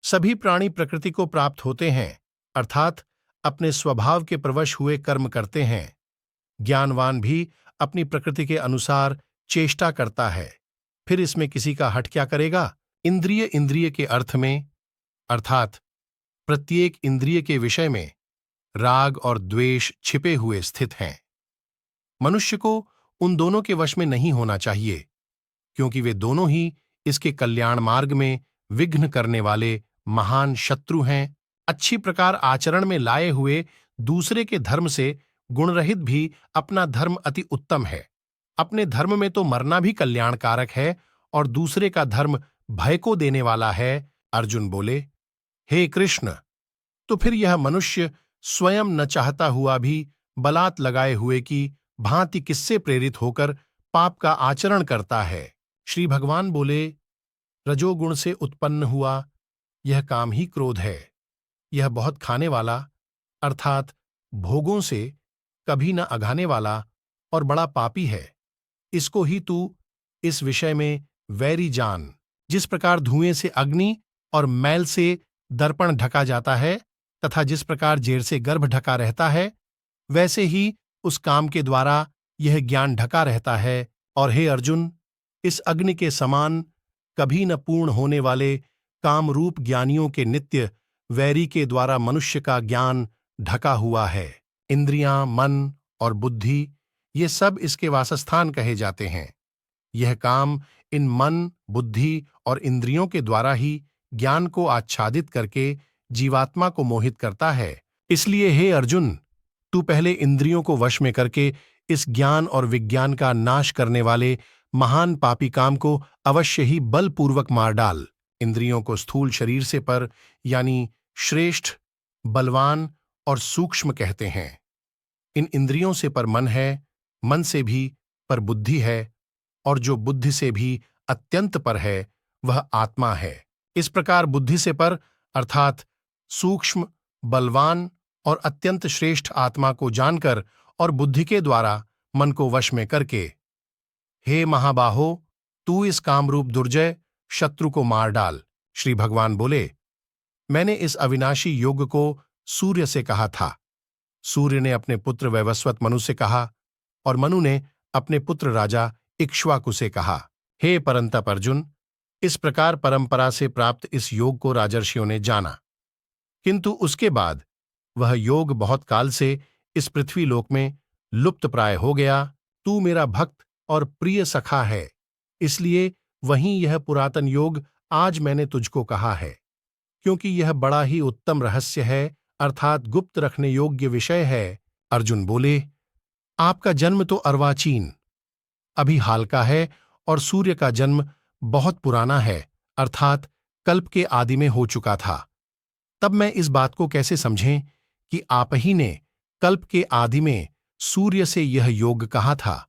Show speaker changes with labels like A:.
A: सभी प्राणी प्रकृति को प्राप्त होते हैं, अर्थात अपने स्वभाव के प्रवश हुए कर्म करते हैं। ज्ञानवान भी अपनी प्रकृति के अनुसार चेष्टा करता है, फिर इसमें किसी का हट क्या करेगा। इंद्रिय इंद्रिय के अर्थ में, अर्थात प्रत्येक इंद्रिय के विषय में राग और द्वेष छिपे हुए स्थित हैं। मनुष्य को उन दोनों के वश में नहीं होना चाहिए, क्योंकि वे दोनों ही इसके कल्याण मार्ग में विघ्न करने वाले महान शत्रु हैं। अच्छी प्रकार आचरण में लाए हुए दूसरे के धर्म से गुणरहित भी अपना धर्म अति उत्तम है। अपने धर्म में तो मरना भी कल्याणकारक है और दूसरे का धर्म भय को देने वाला है। अर्जुन बोले, हे कृष्ण, तो फिर यह मनुष्य स्वयं न चाहता हुआ भी बलात् लगाए हुए की भांति किससे प्रेरित होकर पाप का आचरण करता है। श्री भगवान बोले, रजोगुण से उत्पन्न हुआ यह काम ही क्रोध है। यह बहुत खाने वाला, अर्थात भोगों से कभी न अघाने वाला और बड़ा पापी है। इसको ही तू इस विषय में वैरी जान। जिस प्रकार धुएं से अग्नि और मैल से दर्पण ढका जाता है तथा जिस प्रकार जेर से गर्भ ढका रहता है, वैसे ही उस काम के द्वारा यह ज्ञान ढका रहता है। और हे अर्जुन, इस अग्नि के समान कभी न पूर्ण होने वाले कामरूप ज्ञानियों के नित्य वैरी के द्वारा मनुष्य का ज्ञान ढका हुआ है। इंद्रियां, मन और बुद्धि ये सब इसके वासस्थान कहे जाते हैं। यह काम इन मन, बुद्धि और इंद्रियों के द्वारा ही ज्ञान को आच्छादित करके जीवात्मा को मोहित करता है। इसलिए हे अर्जुन, तू पहले इंद्रियों को वश में करके इस ज्ञान और विज्ञान का नाश करने वाले महान पापी काम को अवश्य ही बलपूर्वक मार डाल। इंद्रियों को स्थूल शरीर से पर यानी श्रेष्ठ, बलवान और सूक्ष्म कहते हैं। इन इंद्रियों से पर मन है, मन से भी पर बुद्धि है, और जो बुद्धि से भी अत्यंत पर है वह आत्मा है। इस प्रकार बुद्धि से पर अर्थात सूक्ष्म, बलवान और अत्यंत श्रेष्ठ आत्मा को जानकर और बुद्धि के द्वारा मन को वश में करके, हे महाबाहो, तू इस कामरूप दुर्जय शत्रु को मार डाल। श्री भगवान बोले, मैंने इस अविनाशी योग को सूर्य से कहा था। सूर्य ने अपने पुत्र वैवस्वत मनु से कहा और मनु ने अपने पुत्र राजा इक्ष्वाकु से कहा। हे परंतप अर्जुन, इस प्रकार परंपरा से प्राप्त इस योग को राजर्षियों ने जाना, किंतु उसके बाद वह योग बहुत काल से इस पृथ्वी लोक में लुप्त प्राय हो गया। तू मेरा भक्त और प्रिय सखा है, इसलिए वहीं यह पुरातन योग आज मैंने तुझको कहा है, क्योंकि यह बड़ा ही उत्तम रहस्य है, अर्थात गुप्त रखने योग्य विषय है। अर्जुन बोले, आपका जन्म तो अर्वाचीन अभी हाल का है और सूर्य का जन्म बहुत पुराना है, अर्थात कल्प के आदि में हो चुका था। तब मैं इस बात को कैसे समझें कि आप ही ने कल्प के आदि में सूर्य से यह योग कहा था।